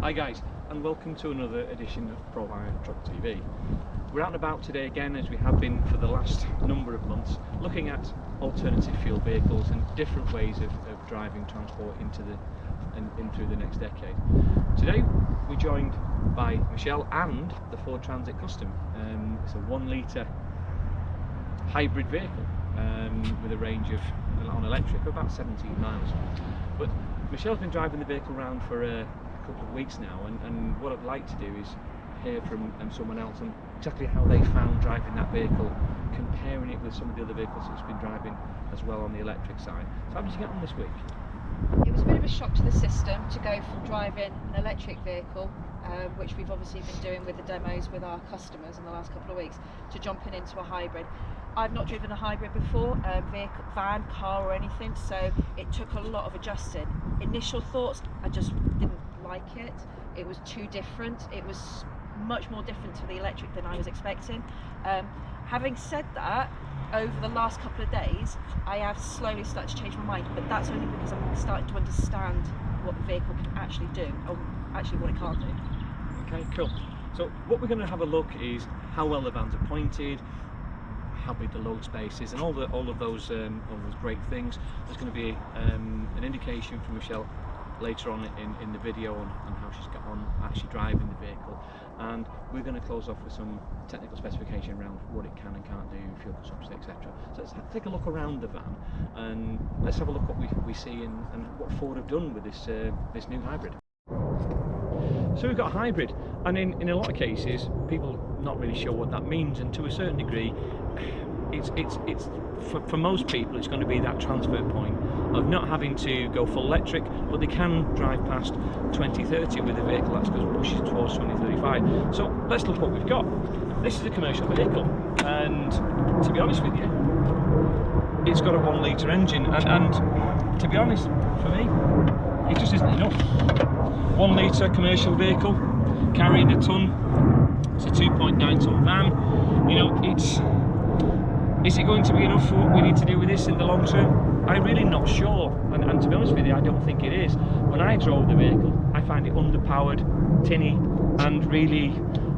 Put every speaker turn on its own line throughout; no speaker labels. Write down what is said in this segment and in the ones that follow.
Hi guys, and welcome to another edition of Prohire Truck TV. We're out and about today again, as we have been for the last number of months, looking at alternative fuel vehicles and different ways of driving transport into in through the next decade. Today we're joined by Michelle and the Ford Transit Custom. It's a 1 litre hybrid vehicle with a range of, on electric, of about 17 miles. But Michelle's been driving the vehicle around for a couple of weeks now, and what I'd like to do is hear from someone else on exactly how they found driving that vehicle, comparing it with some of the other vehicles that it's been driving as well on the electric side. So how did you get on this week?
It was a bit of a shock to the system to go from driving an electric vehicle, which we've obviously been doing with the demos with our customers in the last couple of weeks, to jumping into a hybrid. I've not driven a hybrid before, vehicle, van, car or anything, so it took a lot of adjusting. Initial thoughts, I just didn't like it. It was too different. It was much more different to the electric than I was expecting. Having said that, over the last couple of days, I have slowly started to change my mind, but that's only because I'm starting to understand what the vehicle can actually do, or actually what it can't do.
Okay, cool. So what we're going to have a look is how well the van's appointed, how big the load space is, and all of those great things. There's going to be an indication from Michelle later on in the video on how she's got on actually driving the vehicle, and we're going to close off with some technical specification around what it can and can't do, fuel consumption, etc. So let's take a look around the van and let's have a look what we see and what Ford have done with this new hybrid. So we've got a hybrid, and in a lot of cases people not really sure what that means, and to a certain degree it's for most people it's going to be that transfer point of not having to go full electric, but they can drive past 2030 with a vehicle that's going to push it towards 2035. So let's look what we've got. This is a commercial vehicle, and to be honest with you, it's got a 1 litre engine, and to be honest, for me, it just isn't enough. 1 litre commercial vehicle carrying a ton. It's a 2.9 tonne van. You know, is it going to be enough for what we need to do with this in the long term? I'm really not sure, and to be honest with you, I don't think it is. When I drove the vehicle, I find it underpowered, tinny, and really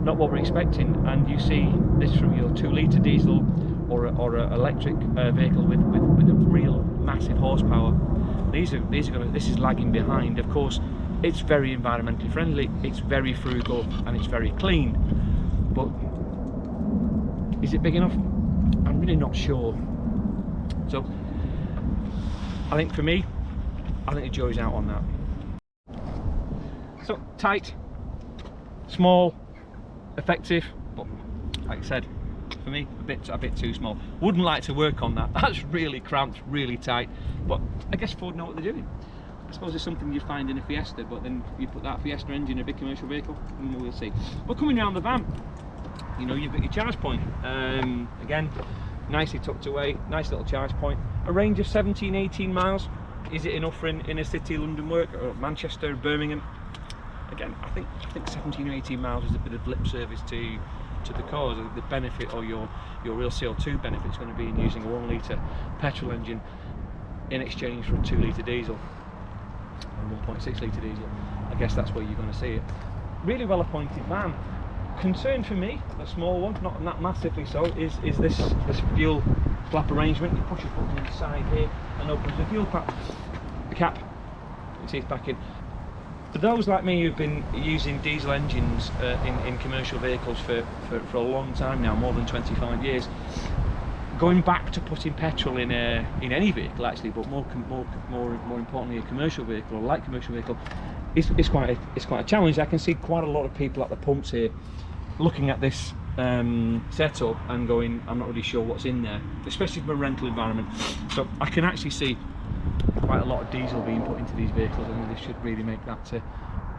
not what we're expecting. And you see this from your 2 litre diesel or an electric vehicle with a real massive horsepower. This is lagging behind. Of course, it's very environmentally friendly, it's very frugal, and it's very clean. But is it big enough? I'm really not sure. So I think for me, I think the jury's out on that. So tight, small, effective, but like I said, for me a bit too small. Wouldn't like to work on that. That's really cramped, really tight. But I guess Ford know what they're doing. I suppose it's something you find in a Fiesta, but then you put that Fiesta engine in a big commercial vehicle, and we'll see. But coming around the van, you know, you've got your charge point. Again, nicely tucked away, nice little charge point. A range of 17-18 miles. Is it enough for in a city, London work, or Manchester, Birmingham? Again, I think 17 or 18 miles is a bit of lip service to the cause. The benefit, or your real CO2 benefit, is going to be in using a 1 litre petrol engine in exchange for a 2 litre diesel and 1.6 litre diesel. I guess that's where you're going to see it. Really well appointed van. Concern for me, a small one, not that massively so, is this fuel flap arrangement. You push a button inside here and opens the fuel cap. You see it's back in. For those like me who've been using diesel engines in commercial vehicles for a long time now, more than 25 years, going back to putting petrol in any vehicle actually, but more importantly a commercial vehicle, or light commercial vehicle, is quite a challenge. I can see quite a lot of people at the pumps here looking at this setup and going, I'm not really sure what's in there, especially from a rental environment. So I can actually see quite a lot of diesel being put into these vehicles, and this should really make that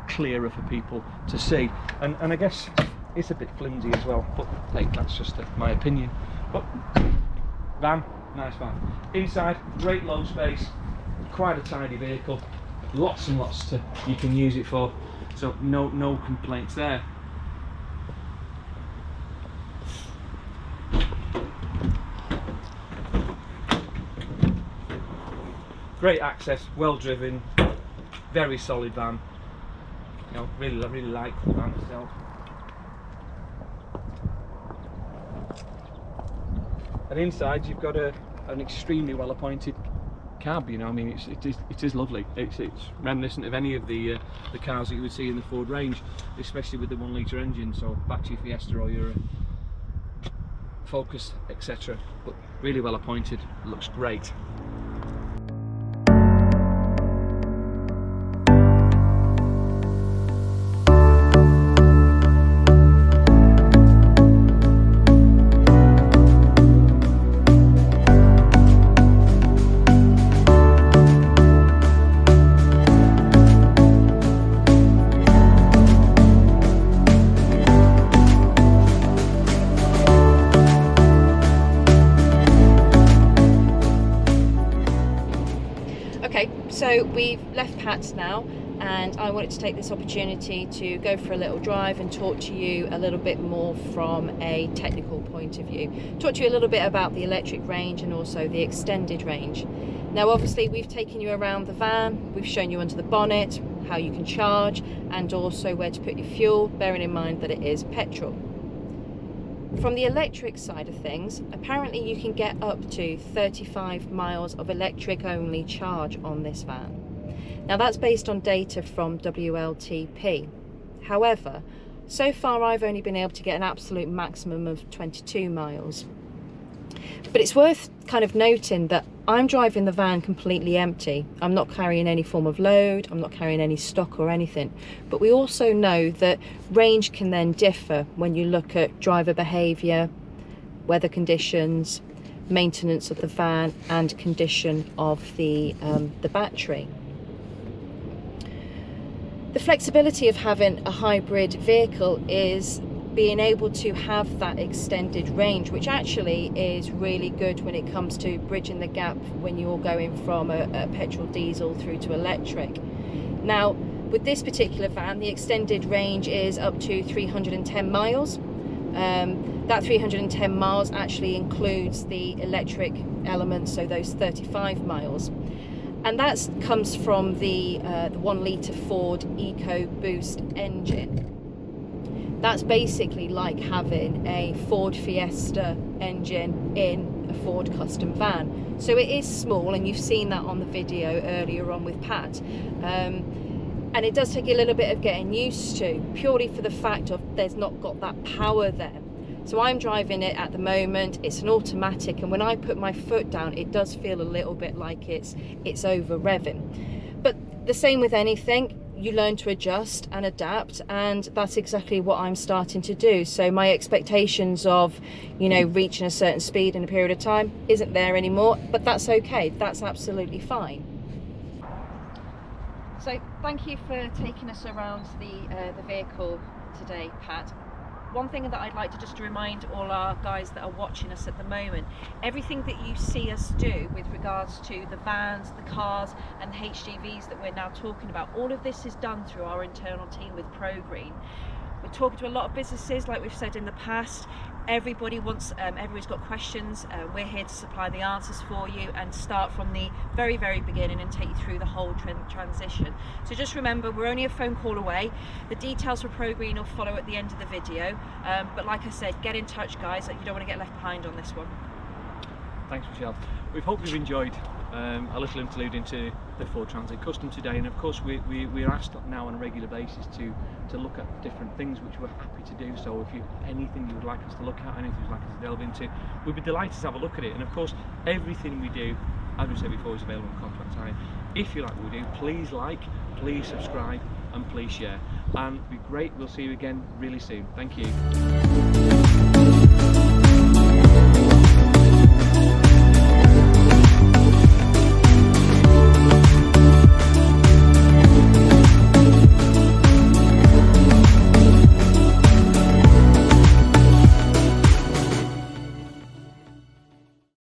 clearer for people to see. And I guess it's a bit flimsy as well, but hey, that's just my opinion. But van, nice van. Inside, great load space, quite a tidy vehicle, lots and lots you can use it for, so no complaints there. Great access, well driven, very solid van.
You know, really like the van itself.
And inside you've got an extremely well appointed cab. You know, I mean, it is lovely. It's reminiscent of any of the cars that you would see in the Ford range, especially with the 1 litre engine. So back to your Fiesta or your Focus, etc. But really well appointed. Looks great.
Okay, so we've left Pat's now, and I wanted to take this opportunity to go for a little drive and talk to you a little bit more from a technical point of view. Talk to you a little bit about the electric range and also the extended range. Now obviously we've taken you around the van, we've shown you under the bonnet, how you can charge, and also where to put your fuel, bearing in mind that it is petrol. From the electric side of things, apparently you can get up to 35 miles of electric only charge on this van. Now that's based on data from WLTP. However, so far I've only been able to get an absolute maximum of 22 miles. But it's worth kind of noting that I'm driving the van completely empty. I'm not carrying any form of load, I'm not carrying any stock or anything. But we also know that range can then differ when you look at driver behaviour, weather conditions, maintenance of the van and condition of the battery. The flexibility of having a hybrid vehicle is being able to have that extended range, which actually is really good when it comes to bridging the gap when you're going from a petrol diesel through to electric. Now with this particular van, the extended range is up to 310 miles. That 310 miles actually includes the electric elements, so those 35 miles. And that comes from the 1 litre Ford EcoBoost engine. That's basically like having a Ford Fiesta engine in a Ford custom van. So it is small, and you've seen that on the video earlier on with Pat. And it does take a little bit of getting used to, purely for the fact of there's not got that power there. So I'm driving it at the moment, it's an automatic, and when I put my foot down it does feel a little bit like it's over revving. But the same with anything, you learn to adjust and adapt, and that's exactly what I'm starting to do. So my expectations of, you know, reaching a certain speed in a period of time isn't there anymore, but that's okay, that's absolutely fine. So thank you for taking us around the vehicle today, Pat. One thing that I'd like to just remind all our guys that are watching us at the moment, everything that you see us do with regards to the vans, the cars and the HGVs that we're now talking about, all of this is done through our internal team with ProGreen. We're talking to a lot of businesses, like we've said in the past. Everybody wants, everybody's got questions. We're here to supply the answers for you and start from the very, very beginning and take you through the whole transition. So just remember, we're only a phone call away. The details for ProGreen will follow at the end of the video. But like I said, get in touch, guys. You don't want to get left behind on this one.
Thanks, Michelle. We hope you've enjoyed a little interlude into the Ford Transit Custom today, and of course we're asked now on a regular basis to look at different things, which we're happy to do. So if you anything you would like us to look at, anything you'd like us to delve into, we'd be delighted to have a look at it. And of course everything we do, as we said before, is available on contract hire. If you like what we do, please like, please subscribe and please share, and it'd be great. We'll see you again really soon. Thank you.